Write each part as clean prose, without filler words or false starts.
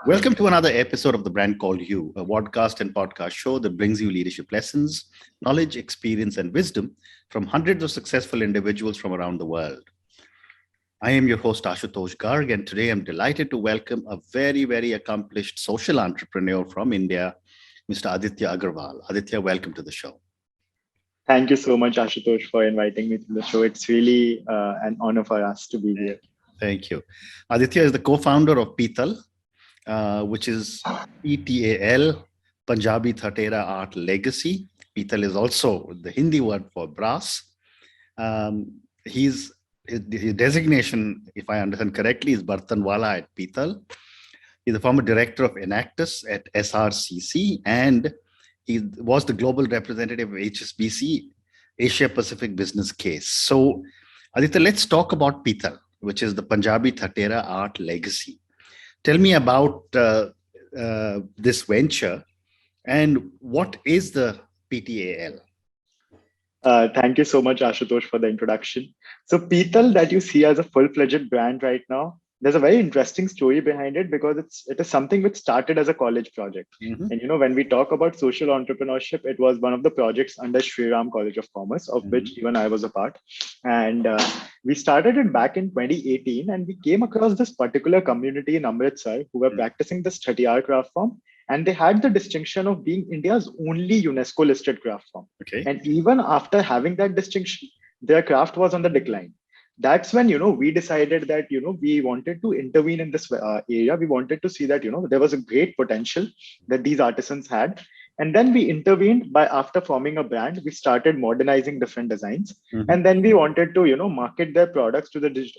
Welcome to another episode of The Brand Called You, a podcast and podcast show that brings you leadership lessons, knowledge, experience, and wisdom from hundreds of successful individuals from around the world. I am your host, Ashutosh Garg, and today I'm delighted to welcome a very, very accomplished social entrepreneur from India, Mr. Aditya Agrawal. Aditya, welcome to the show. Thank you so much, Ashutosh, for inviting me to the show. It's really an honor for us to be here. Thank you. Aditya is the co-founder of P-TAL, which is P-TAL, Punjabi Thathera Art Legacy. P-TAL is also the Hindi word for brass. His designation, if I understand correctly, is BartanWala at P-TAL. He's the former director of Enactus at SRCC, and he was the global representative of HSBC Asia Pacific business case. So, Aditya, let's talk about P-TAL, which is the Punjabi Thathera Art Legacy. Tell me about this venture and what is the PTAL? Thank you so much, Ashutosh, for the introduction. So PTAL that you see as a full-fledged brand right now, there's a very interesting story behind it because it is something which started as a college project. Mm-hmm. And when we talk about social entrepreneurship, it was one of the projects under Shri Ram College of Commerce, of which even I was a part. And we started it back in 2018, and we came across this particular community in Amritsar who were practicing this 30-hour craft form. And they had the distinction of being India's only UNESCO listed craft form. Okay. And even after having that distinction, their craft was on the decline. That's when, we decided that, we wanted to intervene in this area. We wanted to see that, there was a great potential that these artisans had. And then we intervened by, after forming a brand, we started modernizing different designs. Mm-hmm. And then we wanted to, market their products to the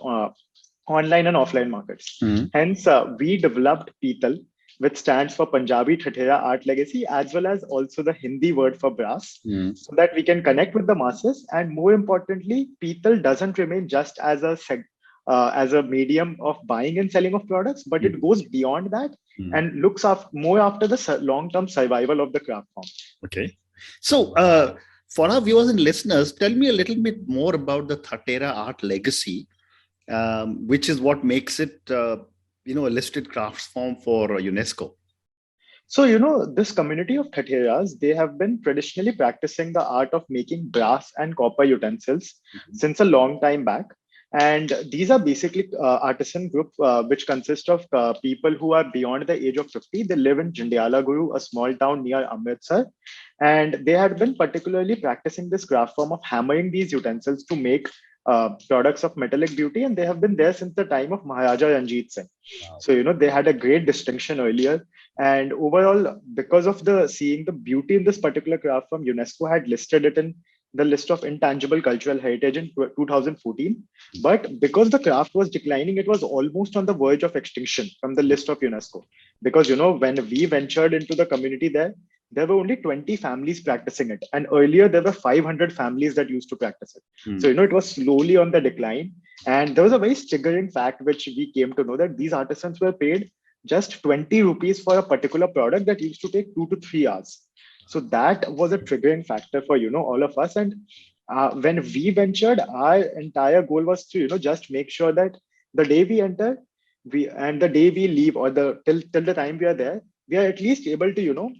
online and offline markets. Mm-hmm. Hence, we developed P-TAL, which stands for Punjabi Thathera Art Legacy, as well as also the Hindi word for brass, so that we can connect with the masses. And more importantly, P-TAL doesn't remain just as a medium of buying and selling of products, but it goes beyond that and looks more after the long-term survival of the craft form. Okay. So for our viewers and listeners, tell me a little bit more about the Thathera Art Legacy, which is what makes it a listed crafts form for UNESCO. So, this community of Thatheras, they have been traditionally practicing the art of making brass and copper utensils since a long time back. And these are basically artisan group, which consist of people who are beyond the age of 50. They live in Jandiala Guru, a small town near Amritsar. And they had been particularly practicing this craft form of hammering these utensils to make products of metallic beauty, and they have been there since the time of Maharaja Ranjit Singh. Wow. So they had a great distinction earlier, and overall, because of seeing the beauty in this particular craft form, UNESCO had listed it in the list of intangible cultural heritage in 2014. But because the craft was declining, it was almost on the verge of extinction from the list of UNESCO. Because when we ventured into the community there were only 20 families practicing it. And earlier, there were 500 families that used to practice it. So, it was slowly on the decline. And there was a very staggering fact, which we came to know, that these artisans were paid just 20 rupees for a particular product that used to take 2 to 3 hours. So that was a triggering factor for, all of us. And when we ventured, our entire goal was to, just make sure that the day we enter, and the day we leave, or till the time we are there, we are at least able to,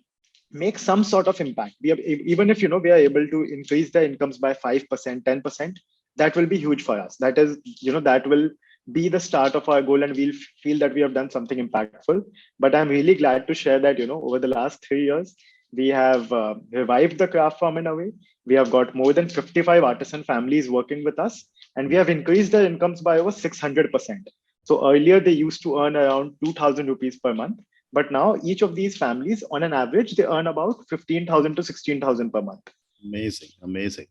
make some sort of impact. Even if we are able to increase the incomes by 5%, 10%, that will be huge for us. That is, that will be the start of our goal, and we'll feel that we have done something impactful. But I'm really glad to share that, over the last 3 years, we have revived the craft form in a way. We have got more than 55 artisan families working with us, and we have increased their incomes by over 600%. So earlier, they used to earn around 2,000 rupees per month. But now each of these families, on an average, they earn about 15,000 to 16,000 per month. Amazing, amazing.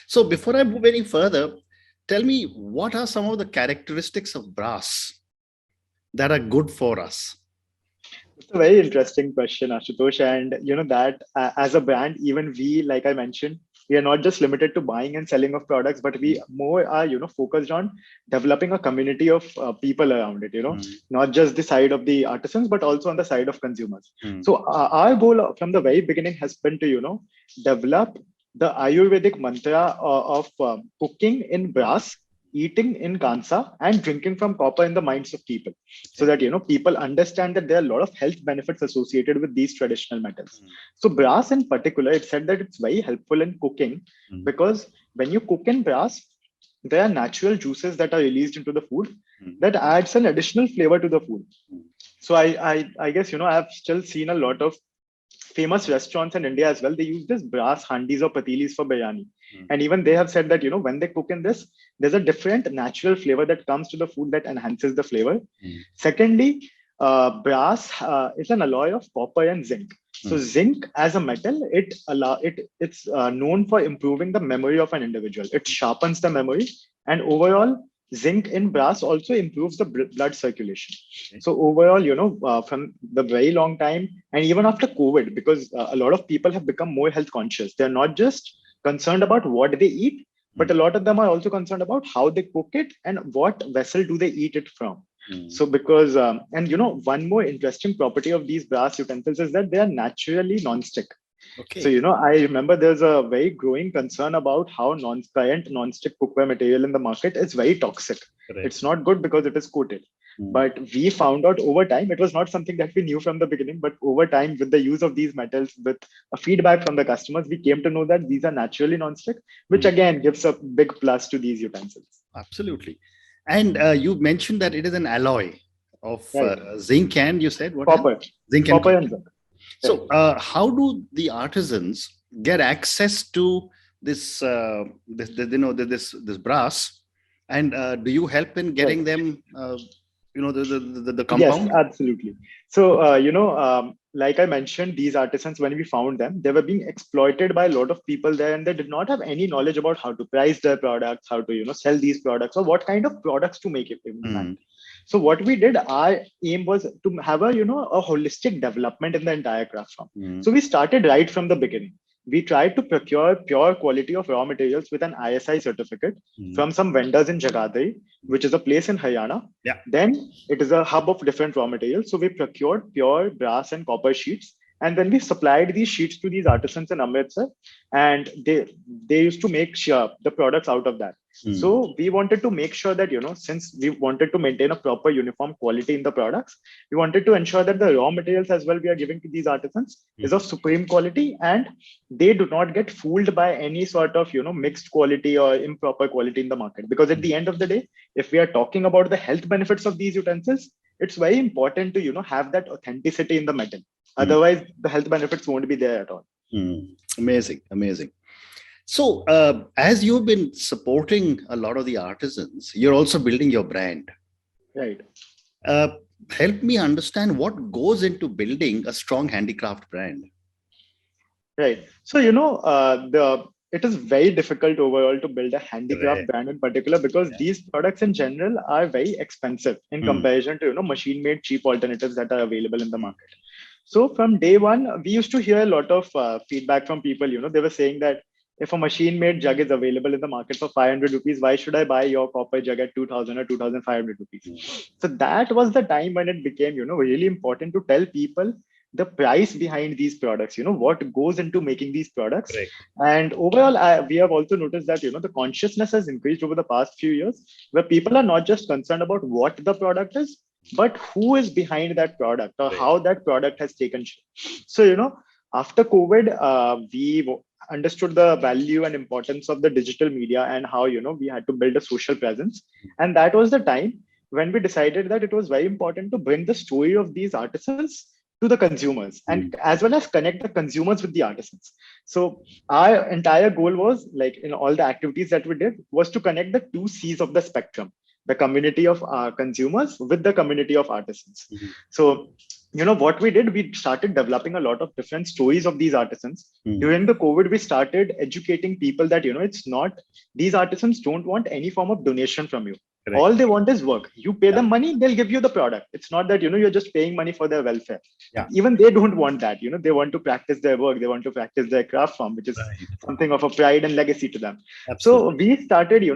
So before I move any further, tell me, what are some of the characteristics of brass that are good for us? It's a very interesting question, Ashutosh. And that as a brand, even we, like I mentioned, we are not just limited to buying and selling of products, but we more are, focused on developing a community of people around it, not just the side of the artisans, but also on the side of consumers. So our goal from the very beginning has been to, develop the Ayurvedic mantra of cooking in brass eating in Kansa and drinking from copper in the minds of people, so that people understand that there are a lot of health benefits associated with these traditional metals. So brass in particular, it said that it's very helpful in cooking, because when you cook in brass, there are natural juices that are released into the food that adds an additional flavor to the food. So I guess I've still seen a lot of famous restaurants in India as well. They use this brass handis or patilis for biryani. And even they have said that, when they cook in this, there's a different natural flavor that comes to the food that enhances the flavor. Secondly, brass is an alloy of copper and zinc. So zinc as a metal, it's known for improving the memory of an individual. It sharpens the memory, and overall, zinc in brass also improves the blood circulation. So overall, from the very long time, and even after COVID, because a lot of people have become more health conscious. They're not just concerned about what they eat, but a lot of them are also concerned about how they cook it and what vessel do they eat it from. So because, one more interesting property of these brass utensils is that they are naturally non-stick. Okay. So, I remember there's a very growing concern about how current non-stick cookware material in the market is very toxic. Correct. It's not good because it is coated. But we found out over time, it was not something that we knew from the beginning, but over time, with the use of these metals, with a feedback from the customers, we came to know that these are naturally non-stick, which again gives a big plus to these utensils. Absolutely. And you mentioned that it is an alloy of zinc and you said what? Copper. Zinc and copper copper. and zinc. So how do the artisans get access to this, this brass? And do you help in getting them, the compound? Yes, absolutely. So, like I mentioned, these artisans, when we found them, they were being exploited by a lot of people there, and they did not have any knowledge about how to price their products, how to, sell these products, or what kind of products to make it. So what we did, our aim was to have a holistic development in the entire craft form. So we started right from the beginning. We tried to procure pure quality of raw materials with an ISI certificate from some vendors in Jagadhri, which is a place in Haryana. Then it is a hub of different raw materials. So we procured pure brass and copper sheets. And then we supplied these sheets to these artisans in Amritsar, and they used to make the products out of that. So we wanted to make sure that, since we wanted to maintain a proper uniform quality in the products, we wanted to ensure that the raw materials as well we are giving to these artisans is of supreme quality, and they do not get fooled by any sort of, mixed quality or improper quality in the market. Because at the end of the day, if we are talking about the health benefits of these utensils, it's very important to, have that authenticity in the metal. Otherwise, the health benefits won't be there at all. Amazing, amazing. So, as you've been supporting a lot of the artisans, you're also building your brand. Right. Help me understand what goes into building a strong handicraft brand. Right. So, it is very difficult overall to build a handicraft brand in particular, because these products in general are very expensive in comparison to, machine-made cheap alternatives that are available in the market. So from day one, we used to hear a lot of feedback from people. They were saying that if a machine-made jug is available in the market for 500 rupees, why should I buy your copper jug at 2,000 or 2,500 rupees? So that was the time when it became, really important to tell people the price behind these products, what goes into making these products. And overall, we have also noticed that, the consciousness has increased over the past few years, where people are not just concerned about what the product is, but who is behind that product, or how that product has taken shape. So, after COVID, we understood the value and importance of the digital media, and how, we had to build a social presence. And that was the time when we decided that it was very important to bring the story of these artisans to the consumers, and as well as connect the consumers with the artisans. So our entire goal was, like, in all the activities that we did, was to connect the two C's of the spectrum: the community of consumers with the community of artisans. So, what we did, we started developing a lot of different stories of these artisans. During the COVID, we started educating people that, it's not, these artisans don't want any form of donation from you. All they want is work. You pay them money, they'll give you the product. It's not that, you're just paying money for their welfare. Even they don't want that. They want to practice their work. They want to practice their craft form, which is something of a pride and legacy to them. So we started,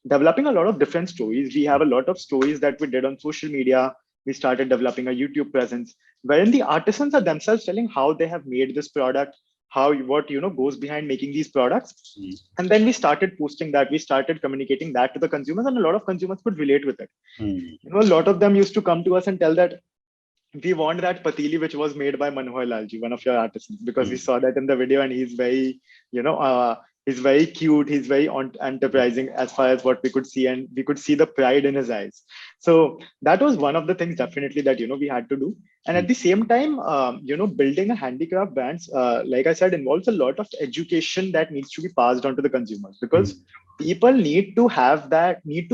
developing a lot of different stories. We have a lot of stories that we did on social media. We started developing a YouTube presence, wherein the artisans are themselves telling how they have made this product, what goes behind making these products. Mm. And then we started posting that, we started communicating that to the consumers, and a lot of consumers could relate with it. Mm. A lot of them used to come to us and tell that we want that patili which was made by Manohar Lalji, one of your artisans, because we saw that in the video, and he's very, he's very cute. He's very enterprising as far as what we could see, and we could see the pride in his eyes. So that was one of the things definitely that we had to do. And at the same time, building a handicraft brands, like I said, involves a lot of education that needs to be passed on to the consumers, because people need to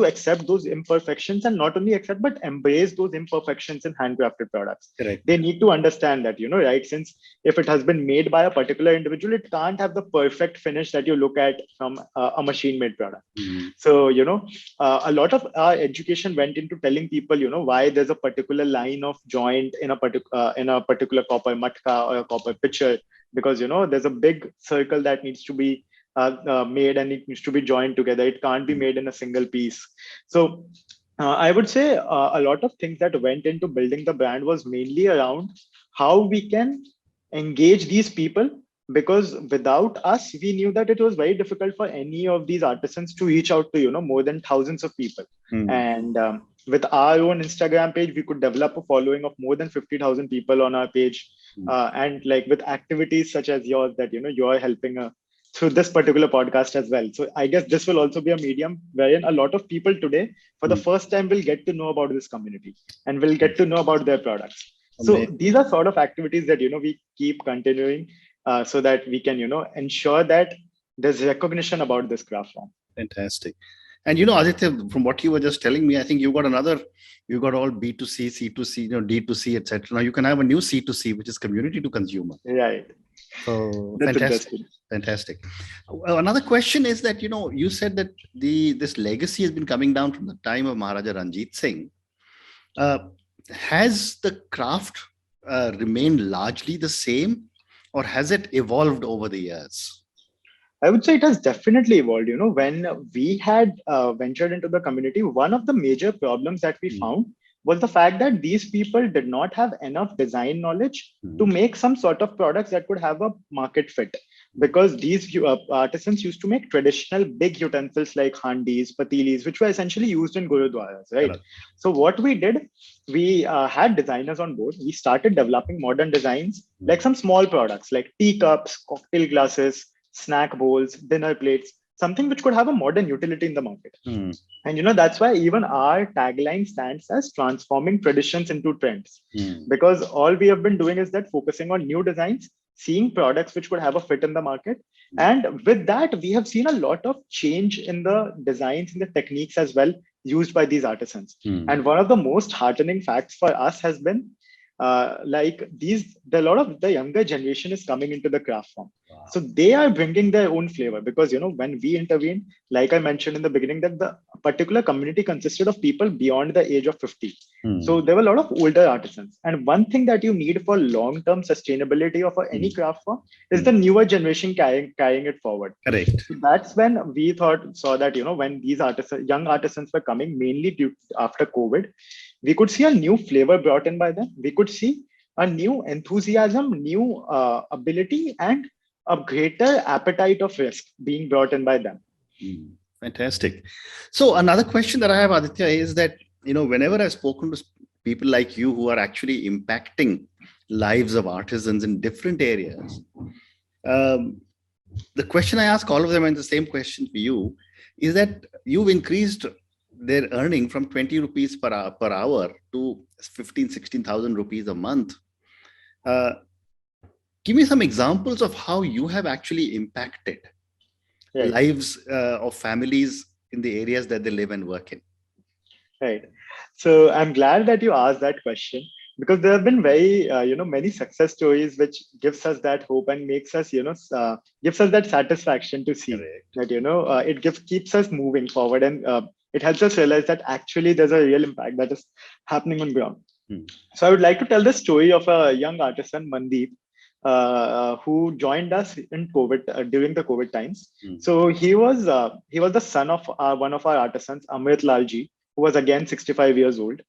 accept those imperfections, and not only accept but embrace those imperfections in handcrafted products. Correct. They need to understand that, right, since if it has been made by a particular individual, it can't have the perfect finish that you look at from a machine made product. So a lot of our education went into telling people why there's a particular line of joint in a particular copper matka or a copper pitcher, because there's a big circle that needs to be made, and it needs to be joined together. It can't be made in a single piece. So I would say a lot of things that went into building the brand was mainly around how we can engage these people, because without us, we knew that it was very difficult for any of these artisans to reach out to more than thousands of people. And with our own Instagram page, we could develop a following of more than 50,000 people on our page. And like with activities such as yours that you're helping through this particular podcast as well. So I guess this will also be a medium wherein a lot of people today, for the first time, will get to know about this community and will get to know about their products. So these are sort of activities that we keep continuing, so that we can ensure that there's recognition about this craft form. Fantastic. And Aditya, from what you were just telling me, I think you got all B2C, C2C, D2C, etc. Now you can have a new C2C, which is community to consumer. Right. So That's fantastic. Another question is that you said that this legacy has been coming down from the time of Maharaja Ranjit Singh. Has the craft remained largely the same, or has it evolved over the years? I would say it has definitely evolved. When we had ventured into the community, one of the major problems that we found was the fact that these people did not have enough design knowledge to make some sort of products that could have a market fit. Because these artisans used to make traditional big utensils like handis, patilis, which were essentially used in gurudwaras, right? Hello. So what we did, we had designers on board. We started developing modern designs, like some small products like teacups, cocktail glasses, snack bowls, dinner plates, something which could have a modern utility in the market. And that's why even our tagline stands as transforming traditions into trends. Because all we have been doing is that focusing on new designs, seeing products which could have a fit in the market. And with that, we have seen a lot of change in the designs and the techniques as well used by these artisans. And one of the most heartening facts for us has been a lot of the younger generation is coming into the craft form. Wow. So they are bringing their own flavor, because when we intervened, like I mentioned in the beginning, that the particular community consisted of people beyond the age of 50. So there were a lot of older artisans, and one thing that you need for long-term sustainability of any craft form is the newer generation carrying it forward. Correct. So that's when we saw that when these young artisans were coming, mainly after COVID, we could see a new flavor brought in by them. We could see a new enthusiasm, new ability, and a greater appetite of risk being brought in by them. Fantastic. So another question that I have, Aditya, is that, whenever I've spoken to people like you who are actually impacting lives of artisans in different areas, the question I ask all of them, and the same question for you, is that you've increased their earning from 20 rupees per hour to 16,000 rupees a month. Give me some examples of how you have actually impacted lives of families in the areas that they live and work in. Right. So I'm glad that you asked that question, because there have been very, many success stories, which gives us that hope and makes us, gives us that satisfaction to see that, it keeps us moving forward, and it helps us realize that actually there's a real impact that is happening on ground. So I would like to tell the story of a young artisan, Mandeep, who joined us in COVID during the COVID times. So he was the son of one of our artisans, Amrit Lalji, who was again 65 years old.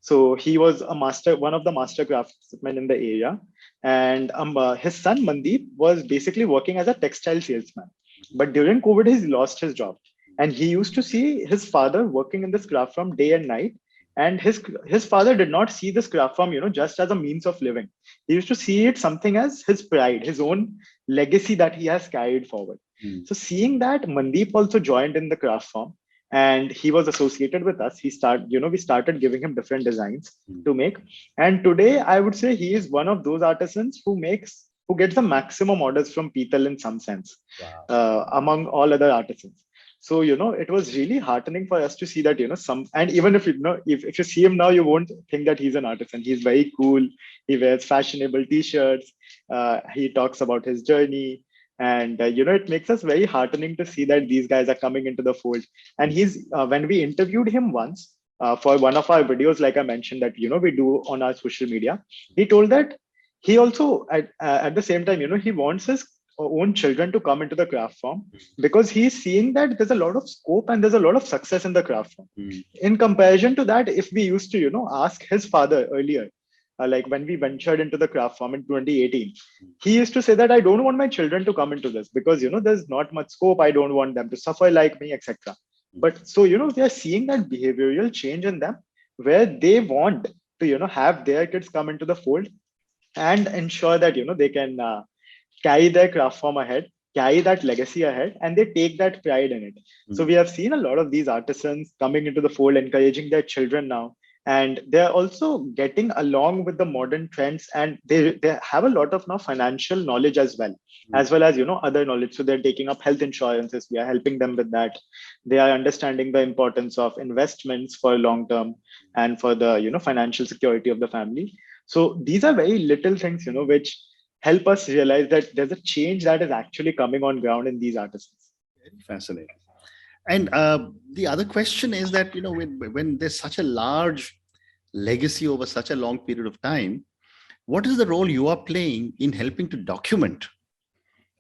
So he was one of the master craftsmen in the area. And his son Mandeep was basically working as a textile salesman. But during COVID, he lost his job, and he used to see his father working in this craft farm day and night. And his father did not see this craft farm, just as a means of living. He used to see it something as his pride, his own legacy that he has carried forward. So seeing that, Mandeep also joined in the craft farm, and he was associated with us. We started giving him different designs to make. And today, I would say he is one of those artisans who gets the maximum orders from P-TAL in some sense, among all other artisans. So, it was really heartening for us to see that, and even if if you see him now, you won't think that he's an artisan. He's very cool. He wears fashionable t-shirts. He talks about his journey. And, it makes us very heartening to see that these guys are coming into the fold. And when we interviewed him once for one of our videos, like I mentioned that, we do on our social media, he told that he also, at the same time, he wants his own children to come into the craft form, because he's seeing that there's a lot of scope and there's a lot of success in the craft form. In comparison to that, if we used to, ask his father earlier, like when we ventured into the craft farm in 2018, he used to say that I don't want my children to come into this because, there's not much scope. I don't want them to suffer like me, etc. But so, we are seeing that behavioral change in them, where they want to, have their kids come into the fold and ensure that, they can carry their craft form ahead, carry that legacy ahead, and they take that pride in it. So we have seen a lot of these artisans coming into the fold, encouraging their children now. And they're also getting along with the modern trends, and they have a lot of now financial knowledge as well as other knowledge. So they're taking up health insurances. We are helping them with that. They are understanding the importance of investments for long term and for the financial security of the family. So these are very little things which help us realize that there's a change that is actually coming on ground in these artisans. Very fascinating. And the other question is that, when there's such a large legacy over such a long period of time, what is the role you are playing in helping to document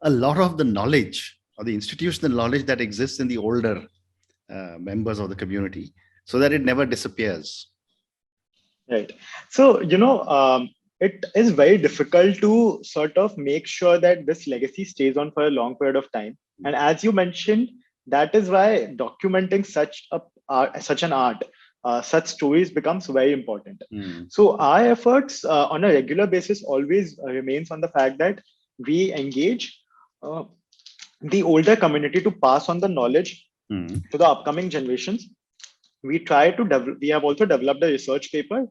a lot of the knowledge or the institutional knowledge that exists in the older members of the community so that it never disappears? Right. So, it is very difficult to sort of make sure that this legacy stays on for a long period of time. And as you mentioned, that is why documenting such an art, such stories becomes very important. So our efforts on a regular basis always remains on the fact that we engage the older community to pass on the knowledge to the upcoming generations. We have also developed a research paper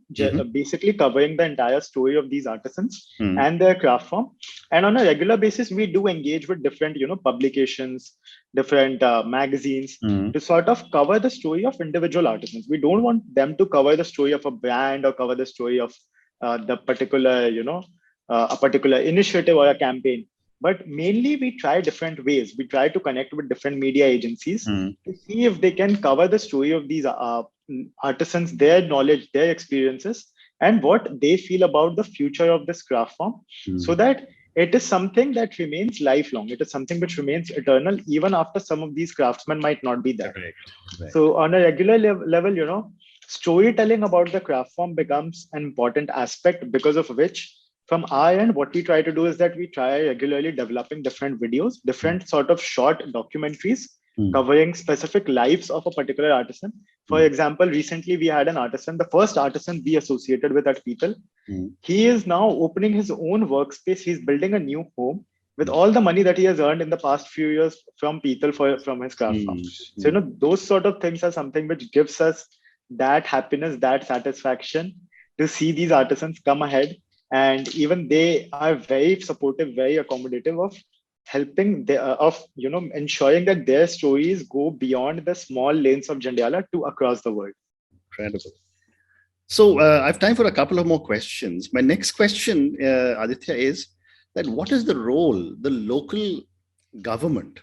basically covering the entire story of these artisans and their craft form. And on a regular basis, we do engage with different, publications, different magazines to sort of cover the story of individual artisans. We don't want them to cover the story of a brand or cover the story of the particular, a particular initiative or a campaign. But mainly we try different ways. We try to connect with different media agencies to see if they can cover the story of these artisans, their knowledge, their experiences, and what they feel about the future of this craft form, so that it is something that remains lifelong. It is something which remains eternal, even after some of these craftsmen might not be there. Right. So on a regular level, storytelling about the craft form becomes an important aspect, because of which, from our end, what we try to do is that we try regularly developing different videos, different sort of short documentaries covering specific lives of a particular artisan. For example, recently we had an artisan, the first artisan we associated with at P-TAL. He is now opening his own workspace. He's building a new home with all the money that he has earned in the past few years from P-TAL from his craft farm. So, those sort of things are something which gives us that happiness, that satisfaction to see these artisans come ahead. And even they are very supportive, very accommodative of helping, ensuring that their stories go beyond the small lanes of Jandiala to across the world. Incredible. So I have time for a couple of more questions. My next question, Aditya, is that what is the role the local government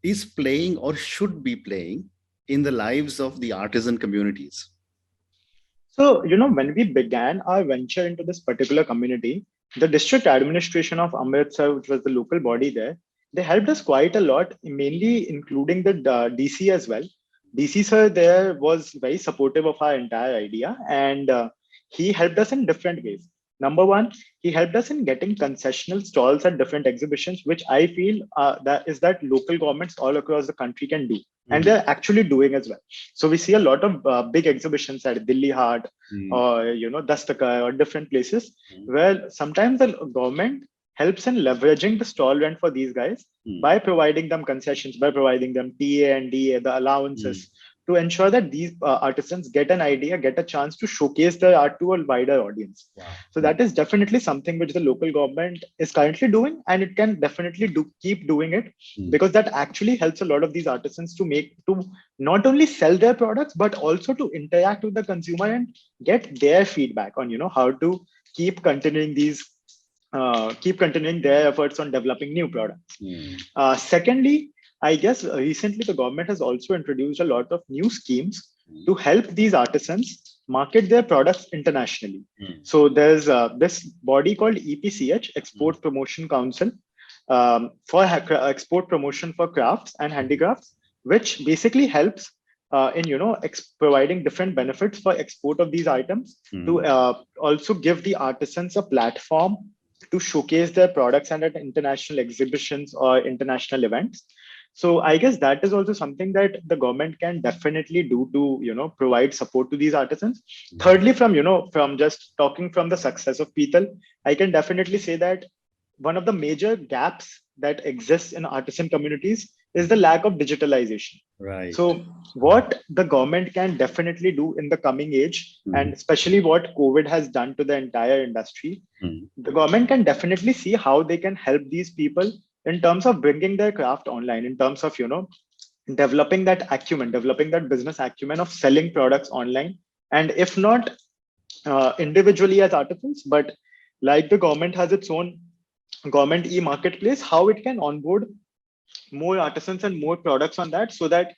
is playing or should be playing in the lives of the artisan communities? So, when we began our venture into this particular community, the district administration of Amritsar, which was the local body there, they helped us quite a lot, mainly including the DC as well. DC sir there was very supportive of our entire idea, and he helped us in different ways. Number one, he helped us in getting concessional stalls at different exhibitions, which I feel that local governments all across the country can do. And they're actually doing as well. So we see a lot of big exhibitions at Delhi Haat or, Dastaka or different places where sometimes the government helps in leveraging the stall rent for these guys by providing them concessions, by providing them TA and DA, the allowances, to ensure that these artisans get an idea, get a chance to showcase their art to a wider audience. Wow. So that is definitely something which the local government is currently doing, and it can definitely keep doing it, because that actually helps a lot of these artisans to not only sell their products, but also to interact with the consumer and get their feedback on, how to keep continuing their efforts on developing new products. Secondly, I guess recently the government has also introduced a lot of new schemes to help these artisans market their products internationally. So there's this body called EPCH, Export Promotion Council, for export promotion for crafts and handicrafts, which basically helps in providing different benefits for export of these items, to also give the artisans a platform to showcase their products and at international exhibitions or international events. So I guess that is also something that the government can definitely do to, provide support to these artisans. Thirdly, from just talking from the success of PTAL, I can definitely say that one of the major gaps that exists in artisan communities is the lack of digitalization. Right. So what the government can definitely do in the coming age, and especially what COVID has done to the entire industry, the government can definitely see how they can help these people in terms of bringing their craft online, in terms of, developing that acumen, developing that business acumen of selling products online. And if not individually as artisans, but like the government has its own government e-marketplace, how it can onboard more artisans and more products on that, so that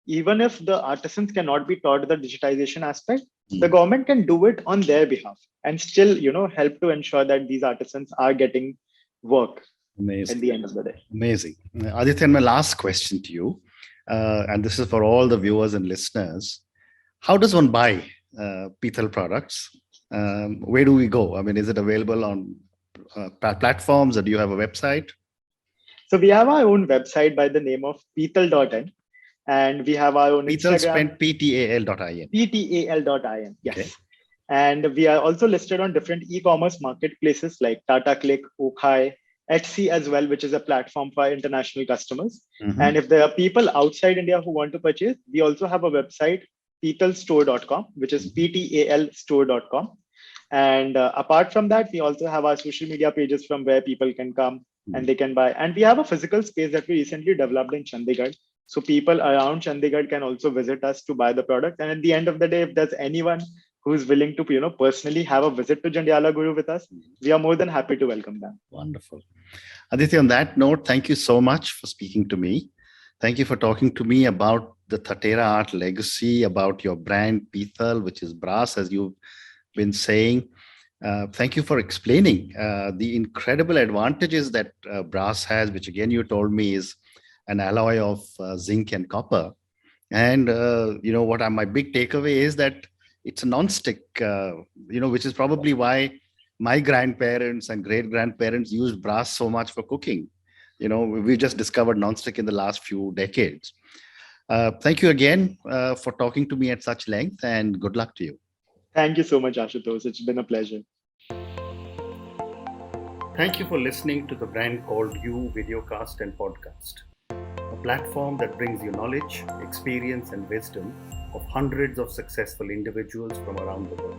even if the artisans cannot be taught the digitization aspect, the government can do it on their behalf and still, help to ensure that these artisans are getting work. Amazing. At the end of the day. Amazing. Aditya, my last question to you, and this is for all the viewers and listeners. How does one buy PTAL products? Where do we go? I mean, is it available on platforms, or do you have a website? So we have our own website by the name of peetal.in, and we have our own Instagram. PTAL.in. PTAL.in, yes. Okay. And we are also listed on different e-commerce marketplaces like Tata Click, Okhai, Etsy as well, which is a platform for international customers. And if there are people outside India who want to purchase, we also have a website, peetalstore.com, which is PTALstore.com. And apart from that, we also have our social media pages from where people can come and they can buy. And we have a physical space that we recently developed in Chandigarh. So people around Chandigarh can also visit us to buy the product. And at the end of the day, if there's anyone who's willing to, personally have a visit to Jandiala Guru with us, we are more than happy to welcome them. Wonderful. Aditya, on that note, thank you so much for speaking to me. Thank you for talking to me about the Thathera Art Legacy, about your brand PTAL, which is brass, as you've been saying. Thank you for explaining the incredible advantages that brass has, which again, you told me is an alloy of zinc and copper. And, what my big takeaway is that it's a non-stick, which is probably why my grandparents and great-grandparents used brass so much for cooking. We just discovered non-stick in the last few decades. Thank you again for talking to me at such length, and good luck to you. Thank you so much, Ashutosh. It's been a pleasure. Thank you for listening to the Brand Called You videocast and podcast, a platform that brings you knowledge, experience, and wisdom of hundreds of successful individuals from around the world.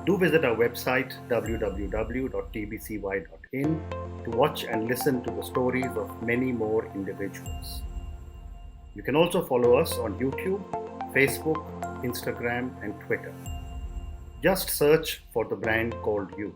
Do visit our website www.tbcy.in to watch and listen to the stories of many more individuals. You can also follow us on YouTube, Facebook, Instagram, and Twitter. Just search for the Brand Called You.